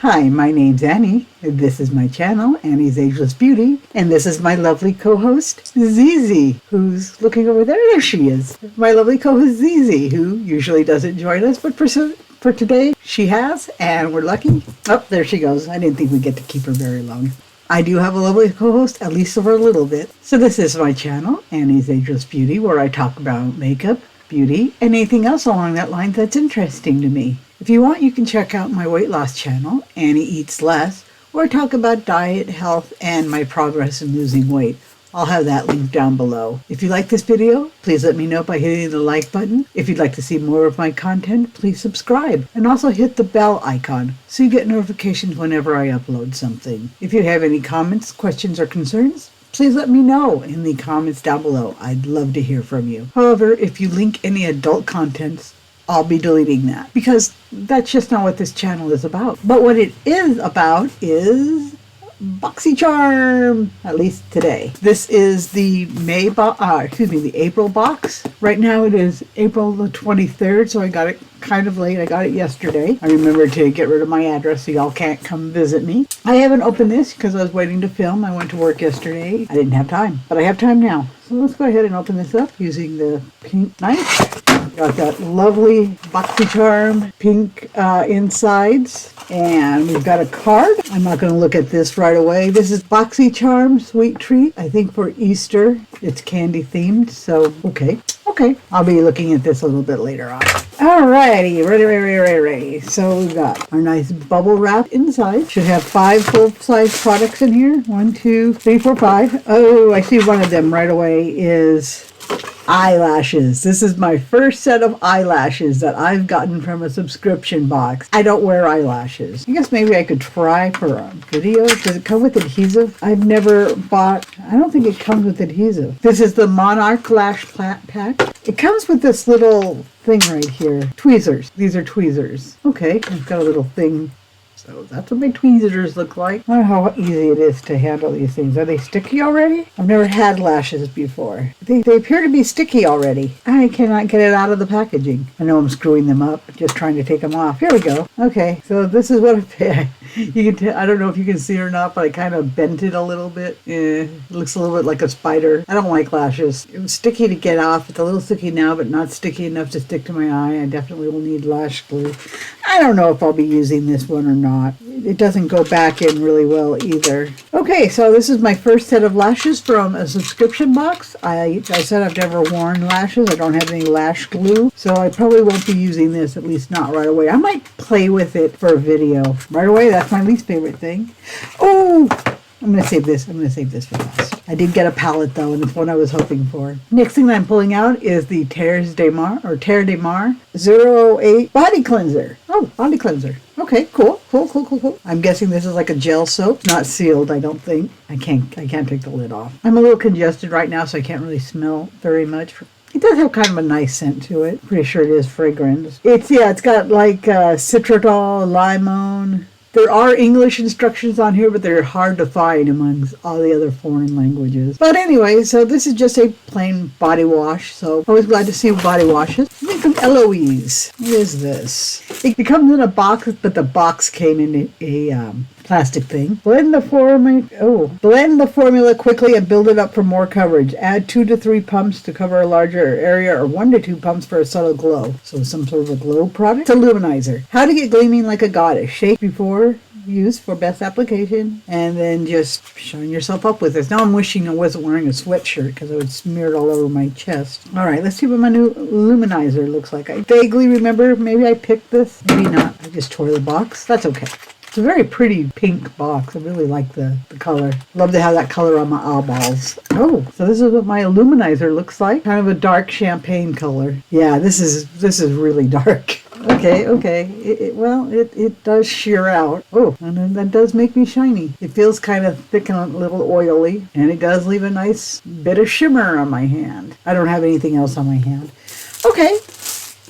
Hi, my name's Annie. This is my channel, Annie's Ageless Beauty, and this is my lovely co-host, Zizi, who's looking over there. There she is. My lovely co-host, Zizi, who usually doesn't join us, but for today, she has, and we're lucky. Oh, there she goes. I didn't think we'd get to keep her very long. I do have a lovely co-host, at least for a little bit. So this is my channel, Annie's Ageless Beauty, where I talk about makeup, beauty, and anything else along that line that's interesting to me. If you want, you can check out my weight loss channel, Annie Eats Less, where I talk about diet, health, and my progress in losing weight. I'll have that link down below. If you like this video, please let me know by hitting the like button. If you'd like to see more of my content, please subscribe. And also hit the bell icon so you get notifications whenever I upload something. If you have any comments, questions, or concerns, please let me know in the comments down below. I'd love to hear from you. However, if you link any adult contents, I'll be deleting that because that's just not what this channel is about. But what it is about is Boxycharm, at least today. This is the the April box. Right now it is April the 23rd, so I got it kind of late. I got it yesterday. I remembered to get rid of my address so y'all can't come visit me. I haven't opened this because I was waiting to film. I went to work yesterday. I didn't have time, but I have time now. So let's go ahead and open this up using the pink knife. Got that lovely Boxycharm pink insides. And we've got a card. I'm not going to look at this right away. This is Boxycharm Sweet Treat. I think for Easter. It's candy themed. So, okay. I'll be looking at this a little bit later on. Alrighty. Ready. So we've got our nice bubble wrap inside. Should have 5 full-size products in here. 1, 2, 3, 4, 5. Oh, I see one of them right away is eyelashes. This is my first set of eyelashes that I've gotten from a subscription box. I don't wear eyelashes. I guess maybe I could try for a video. Does it come with adhesive? I've never bought, I don't think it comes with adhesive. This is the Monarch Lash Pack. It comes with this little thing right here. Tweezers. These are tweezers. Okay, it's got a little thing. So that's what my tweezers look like. I don't know how easy it is to handle these things. Are they sticky already? I've never had lashes before. They appear to be sticky already. I cannot get it out of the packaging. I know I'm screwing them up, just trying to take them off. Here we go. Okay, so this is what you can I don't know if you can see or not, but I kind of bent it a little bit. It looks a little bit like a spider. I don't like lashes. It was sticky to get off. It's a little sticky now, but not sticky enough to stick to my eye. I definitely will need lash glue. I don't know if I'll be using this one or not. It doesn't go back in really well either. Okay, so this is my first set of lashes from a subscription box. I said I've never worn lashes. I don't have any lash glue, so I probably won't be using this, at least not right away. I might play with it for a video. Right away, that's my least favorite thing. Oh! I'm going to save this. I'm going to save this for last. I did get a palette though, and it's what I was hoping for. Next thing that I'm pulling out is the Terre de Mar 008 Body Cleanser. Oh, body cleanser. Okay, cool. I'm guessing this is like a gel soap. Not sealed, I don't think. I can't take the lid off. I'm a little congested right now, so I can't really smell very much. It does have kind of a nice scent to it. Pretty sure it is fragrance. It's got like citronal, limon. There are English instructions on here, but they're hard to find amongst all the other foreign languages. But anyway, so this is just a plain body wash. So I was glad to see body washes. From Eloise. What is this? It comes in a box, but the box came in a plastic thing. Blend the formula quickly and build it up for more coverage. Add 2 to 3 pumps to cover a larger area, or 1 to 2 pumps for a subtle glow. So some sort of a glow product. It's Illuminizer. How to get gleaming like a goddess. Shake before use for best application, and then just shine yourself up with this. Now I'm wishing I wasn't wearing a sweatshirt because I would smear it all over my chest. All right, let's see what my new Illuminizer looks like. I vaguely remember maybe I picked this, maybe not. I just tore the box. That's okay. It's a very pretty pink box. I really like the color. Love to have that color on my eyeballs. Oh, so this is what my Illuminizer looks like. Kind of a dark champagne color. Yeah, this is really dark. Okay. It does sheer out. Oh, and then that does make me shiny. It feels kind of thick and a little oily, and it does leave a nice bit of shimmer on my hand. I don't have anything else on my hand. Okay.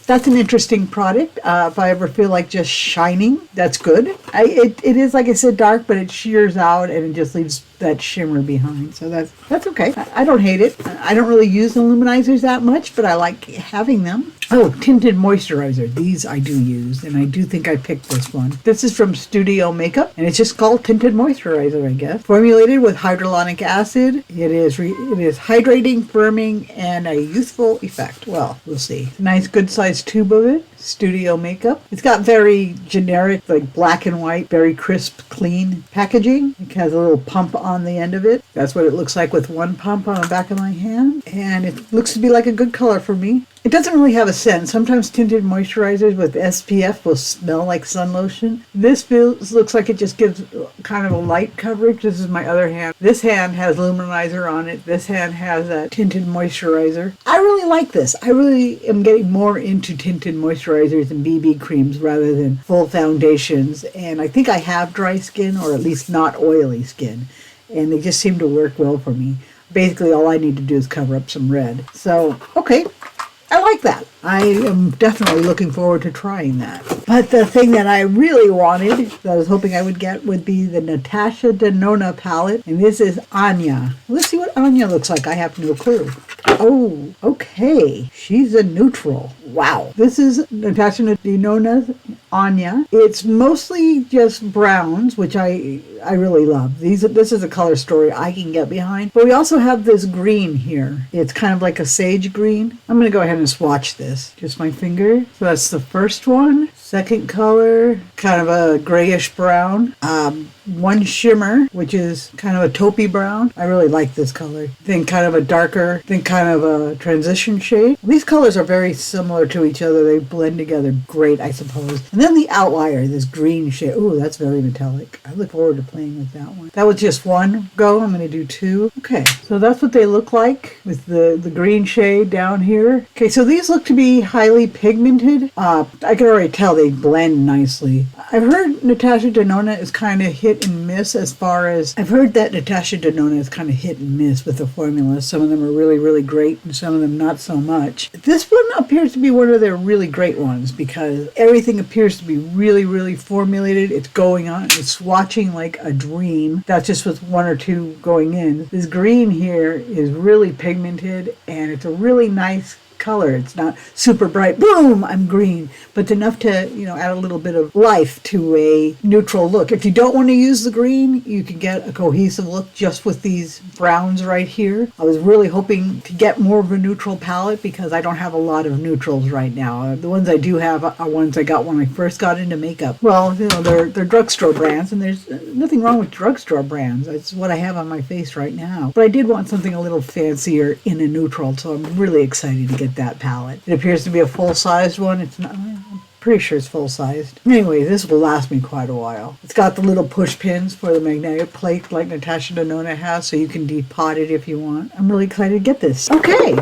That's an interesting product. If I ever feel like just shining, that's good. It is, like I said, dark, but it shears out and it just leaves that shimmer behind. So that's okay. I don't hate it. I don't really use Illuminizers that much, but I like having them. Oh, Tinted Moisturizer. These I do use, and I do think I picked this one. This is from Studio Makeup, and it's just called Tinted Moisturizer, I guess. Formulated with hyaluronic acid. It is hydrating, firming, and a youthful effect. Well, we'll see. Nice, good-sized tube of it. Studio Makeup. It's got very generic, like black and white, very crisp, clean packaging. It has a little pump on the end of it. That's what it looks like with one pump on the back of my hand. And it looks to be like a good color for me. It doesn't really have a scent. Sometimes tinted moisturizers with SPF will smell like sun lotion. This looks like it just gives kind of a light coverage. This is my other hand. This hand has Illuminizer on it. This hand has a tinted moisturizer. I really like this. I really am getting more into tinted moisturizers and BB creams rather than full foundations. And I think I have dry skin, or at least not oily skin. And they just seem to work well for me. Basically, all I need to do is cover up some red. So, okay. I like that. I am definitely looking forward to trying that. But the thing that I really wanted, that I was hoping I would get, would be the Natasha Denona palette. And this is Ayana. Let's see what Ayana looks like. I have no clue. Oh, okay. She's a neutral. Wow. This is Natasha Denona's Ayana. It's mostly just browns, which I really love. This is a color story I can get behind. But we also have this green here. It's kind of like a sage green. I'm going to go ahead and swatch this. Just my finger. So that's the first one. Second color, kind of a grayish brown. One shimmer, which is kind of a taupey brown. I really like this color. Then kind of a darker, then kind of a transition shade. These colors are very similar to each other. They blend together great, I suppose. And then the outlier, this green shade. Ooh, that's very metallic. I look forward to playing with that one. That was just one go. I'm going to do two. Okay, so that's what they look like with the green shade down here. Okay, so these look to be highly pigmented. I can already tell they blend nicely. I've heard Natasha Denona is kind of hit and miss as far as, I've heard that Natasha Denona is kind of hit and miss with the formula. Some of them are really, really great and some of them not so much. This one appears to be one of their really great ones because everything appears to be really, really formulated. It's going on, it's swatching like a dream. That's just with one or two going in. This green here is really pigmented and it's a really nice color. It's not super bright, boom, I'm green, but it's enough to, add a little bit of life to a neutral look. If you don't want to use the green, you can get a cohesive look just with these browns right here. I was really hoping to get more of a neutral palette because I don't have a lot of neutrals right now. The ones I do have are ones I got when I first got into makeup. Well, they're drugstore brands, and there's nothing wrong with drugstore brands. That's what I have on my face right now. But I did want something a little fancier in a neutral, so I'm really excited to get that palette. It appears to be a full-sized one. It's not, I'm pretty sure it's full-sized. Anyway, this will last me quite a while. It's got the little push pins for the magnetic plate like Natasha Denona has, so you can depot it if you want. I'm really excited to get this. Okay,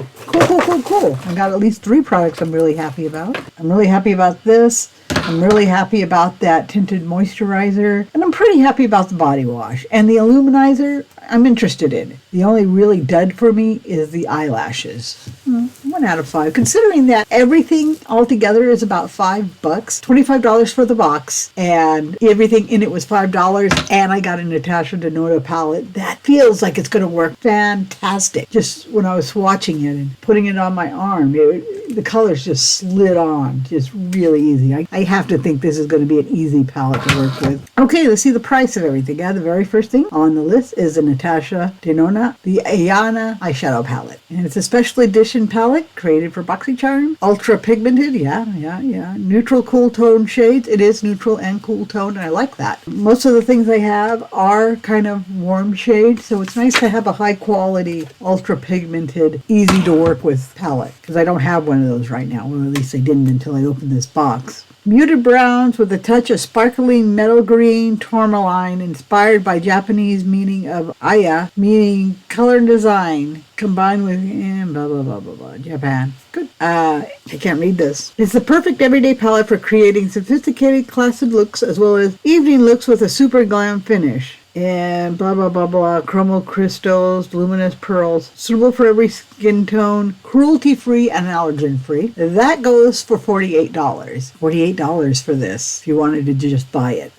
cool. I got at least 3 products I'm really happy about. I'm really happy about this. I'm really happy about that tinted moisturizer, and I'm pretty happy about the body wash. And the Illuminizer, I'm interested in. The only really dud for me is the eyelashes. 1 out of 5. Considering that everything altogether is about $5, $25 for the box, and everything in it was $5, and I got a Natasha Denona palette, that feels like it's going to work fantastic. Just when I was swatching it and putting it on my arm, the colors just slid on, just really easy. I have to think this is going to be an easy palette to work with. Okay, let's see the price of everything. Yeah, the very first thing on the list is the Natasha Denona, the Ayana eyeshadow palette. And it's a special edition palette created for Boxycharm. Ultra pigmented, yeah. Neutral cool tone shades. It is neutral and cool tone, and I like that. Most of the things they have are kind of warm shades, so it's nice to have a high quality, ultra pigmented, easy to work with palette, because I don't have one of those right now. Well, at least I didn't until I opened this box. Muted browns with a touch of sparkling metal green tourmaline inspired by Japanese meaning of aya, meaning color and design, combined with blah, blah, blah, blah, blah, Japan. Good. I can't read this. It's the perfect everyday palette for creating sophisticated classic looks as well as evening looks with a super glam finish. And blah, blah, blah, blah, chromo crystals, luminous pearls, suitable for every skin tone, cruelty-free and allergen-free. That goes for $48. $48 for this, if you wanted to just buy it.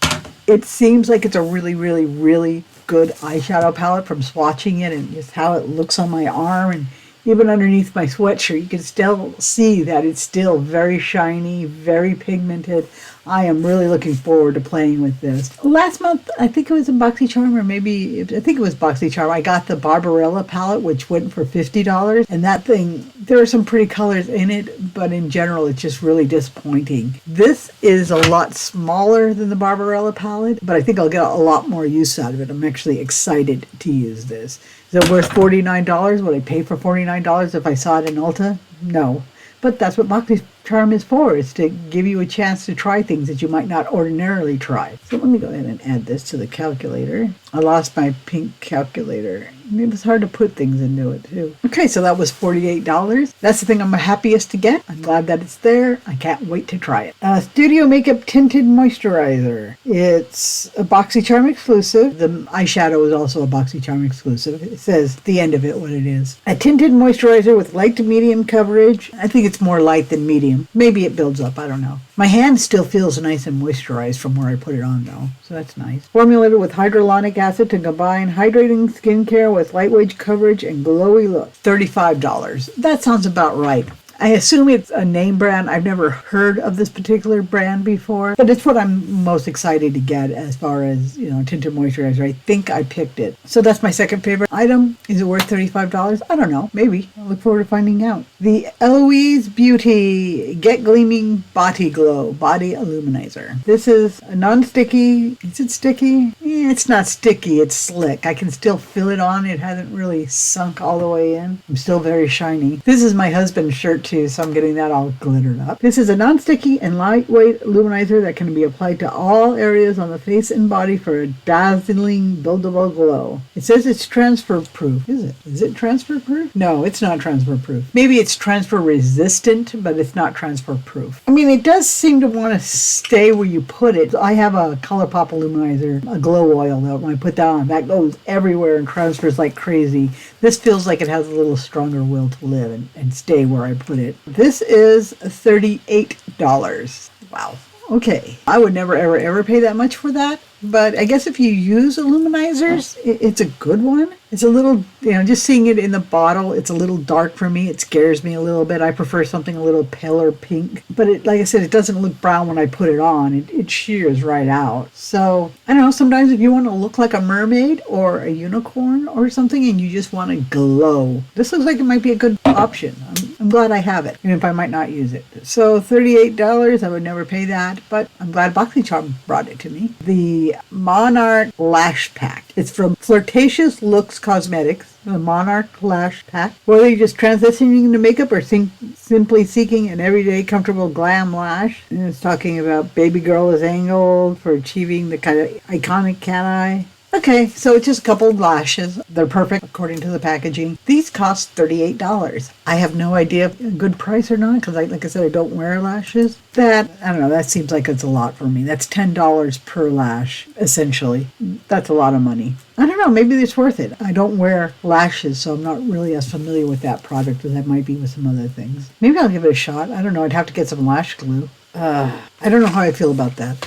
It seems like it's a really, really, really good eyeshadow palette from swatching it and just how it looks on my arm, and even underneath my sweatshirt, you can still see that it's still very shiny, very pigmented. I am really looking forward to playing with this. Last month, I think it was in Boxycharm, or maybe, I think it was Boxycharm, I got the Barbarella palette, which went for $50. And that thing, there are some pretty colors in it, but in general, it's just really disappointing. This is a lot smaller than the Barbarella palette, but I think I'll get a lot more use out of it. I'm actually excited to use this. Is it worth $49? Would I pay for $49 if I saw it in Ulta? No. But that's what Boxycharm is for, is to give you a chance to try things that you might not ordinarily try. So let me go ahead and add this to the calculator. I lost my pink calculator. It was hard to put things into it too. Okay, so that was $48. That's the thing I'm happiest to get. I'm glad that it's there. I can't wait to try it. Studio Makeup Tinted Moisturizer. It's a Boxycharm exclusive. The eyeshadow is also a Boxycharm exclusive. It says at the end of it what it is. A tinted moisturizer with light to medium coverage. I think it's more light than medium. Maybe it builds up. I don't know. My hand still feels nice and moisturized from where I put it on though, so that's nice. Formulated with hyaluronic acid to combine hydrating skincare with lightweight coverage and glowy look. $35. That sounds about right. I assume it's a name brand. I've never heard of this particular brand before, but it's what I'm most excited to get as far as, tinted moisturizer. I think I picked it. So that's my second favorite item. Is it worth $35? I don't know. Maybe. I look forward to finding out. The Eloise Beauty Get Gleaming Body Glow Body Illuminizer. This is a non-sticky. Is it sticky? It's not sticky. It's slick. I can still feel it on. It hasn't really sunk all the way in. I'm still very shiny. This is my husband's shirt too, so I'm getting that all glittered up. This is a non-sticky and lightweight illuminizer that can be applied to all areas on the face and body for a dazzling, buildable glow. It says it's transfer proof. Is it? Is it transfer proof? No, it's not transfer proof. Maybe it's transfer resistant, but it's not transfer proof. I mean, it does seem to want to stay where you put it. I have a ColourPop illuminizer, a glow oil that when I put that on, that goes everywhere and transfers like crazy. This feels like it has a little stronger will to live and stay where I put it. This is $38. Wow. Okay. I would never, ever pay that much for that. But I guess if you use illuminizers, it's a good one. It's a little, just seeing it in the bottle, it's a little dark for me. It scares me a little bit. I prefer something a little paler pink. But like I said, it doesn't look brown when I put it on. It shears right out. So, I don't know, sometimes if you want to look like a mermaid or a unicorn or something and you just want to glow, this looks like it might be a good option. I'm glad I have it, even if I might not use it. So $38, I would never pay that, but I'm glad Boxycharm brought it to me. The Monarch Lash Pack. It's from Flirtatious Looks Cosmetics, the Monarch Lash Pack. Whether you're just transitioning into makeup or simply seeking an everyday comfortable glam lash. And it's talking about baby girl is angled for achieving the kind of iconic cat eye. Okay, so it's just a couple of lashes. They're perfect according to the packaging. These cost $38. I have no idea if a good price or not because, like I said, I don't wear lashes. I don't know, that seems like it's a lot for me. That's $10 per lash, essentially. That's a lot of money. I don't know, maybe it's worth it. I don't wear lashes, so I'm not really as familiar with that product as I might be with some other things. Maybe I'll give it a shot. I don't know, I'd have to get some lash glue. I don't know how I feel about that.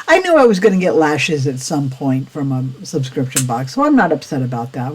I knew I was going to get lashes at some point from a subscription box, so I'm not upset about that.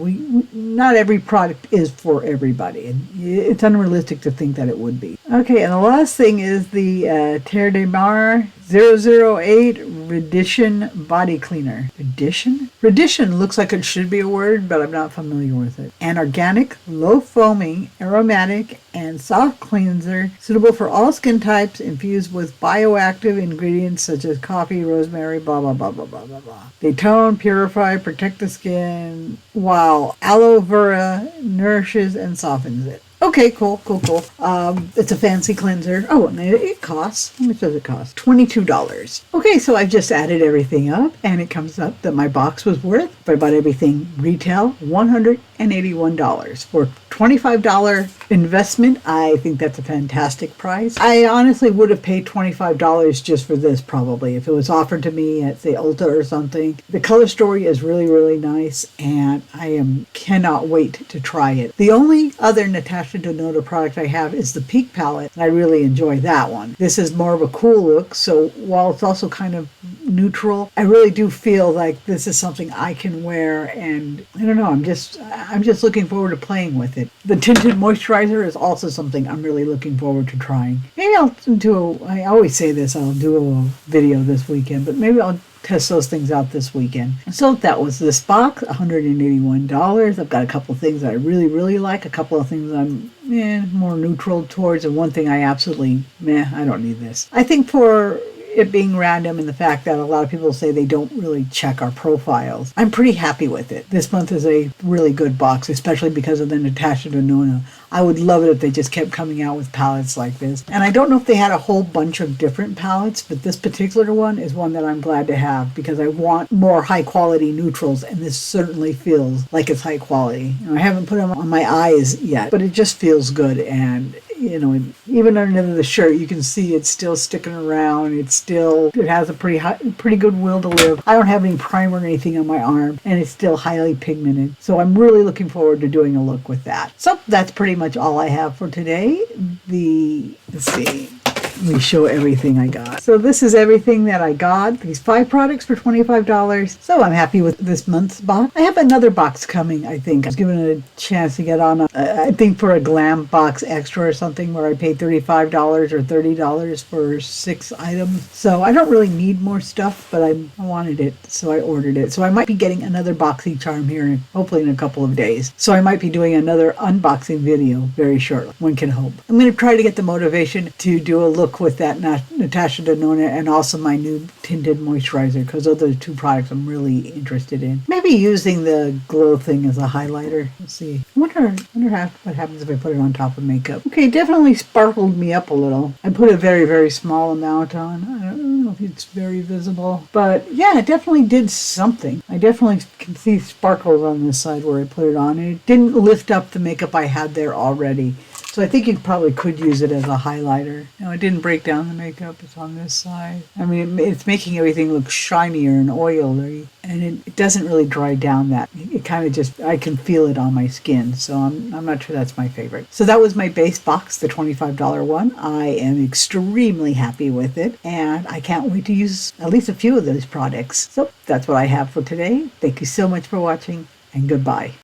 Not every product is for everybody, and it's unrealistic to think that it would be. Okay, and the last thing is the Terre de Mar 008 Radition Body Cleaner. Radition? Radition looks like it should be a word, but I'm not familiar with it. An organic, low-foaming, aromatic, and soft cleanser suitable for all skin types, infused with bioactive ingredients such as coffee, rosemary, blah, blah, blah, blah, blah, blah, blah. They tone, purify, protect the skin, while aloe vera nourishes and softens it. Okay, cool. It's a fancy cleanser. Oh, and it costs, how much does it cost? $22. Okay, so I've just added everything up, and it comes up that my box was worth, if I bought everything retail, $181. For a $25 investment, I think that's a fantastic price. I honestly would have paid $25 just for this, probably, if it was offered to me at, say, Ulta or something. The color story is really, really nice, and I cannot wait to try it. The only other Natasha Denona product I have is the Peak palette, and I really enjoy that one. This is more of a cool look, so while it's also kind of neutral. I really do feel like this is something I can wear, and I don't know, I'm just looking forward to playing with it. The Tinted Moisturizer is also something I'm really looking forward to trying. Maybe I always say this, I'll do a video this weekend, but maybe I'll test those things out this weekend. So that was this box, $181. I've got a couple of things that I really, really like, a couple of things I'm more neutral towards, and one thing I absolutely, I don't need this. I think for it being random and the fact that a lot of people say they don't really check our profiles, I'm pretty happy with it. This month is a really good box, especially because of the Natasha Denona. I would love it if they just kept coming out with palettes like this. And I don't know if they had a whole bunch of different palettes, but this particular one is one that I'm glad to have because I want more high quality neutrals, and this certainly feels like it's high quality. I haven't put them on my eyes yet, but it just feels good. And even underneath the shirt, you can see it's still sticking around. It has a pretty good will to live. I don't have any primer or anything on my arm, and it's still highly pigmented. So I'm really looking forward to doing a look with that. So that's pretty much all I have for today. Let's see. Let me show everything I got. So this is everything that I got. These 5 products for $25. So I'm happy with this month's box. I have another box coming, I think. I was given a chance to get on, I think for a Glam Box Extra or something, where I paid $35 or $30 for 6 items. So I don't really need more stuff, but I wanted it, so I ordered it. So I might be getting another Boxycharm here, hopefully in a couple of days. So I might be doing another unboxing video very shortly. One can hope. I'm going to try to get the motivation to do a look with that Natasha Denona and also my new Tinted Moisturizer, because those are the 2 products I'm really interested in. Maybe using the glow thing as a highlighter. Let's see. I wonder what happens if I put it on top of makeup. Okay, definitely sparkled me up a little. I put a very, very small amount on. I don't know if it's very visible, but yeah, it definitely did something. I definitely can see sparkles on this side where I put it on, and it didn't lift up the makeup I had there already. So I think you probably could use it as a highlighter. No, it didn't break down the makeup. It's on this side. I mean, it's making everything look shinier and oily, and it doesn't really dry down that. It kind of just, I can feel it on my skin. So I'm not sure that's my favorite. So that was my base box, the $25 one. I am extremely happy with it, and I can't wait to use at least a few of those products. So that's what I have for today. Thank you so much for watching, and goodbye.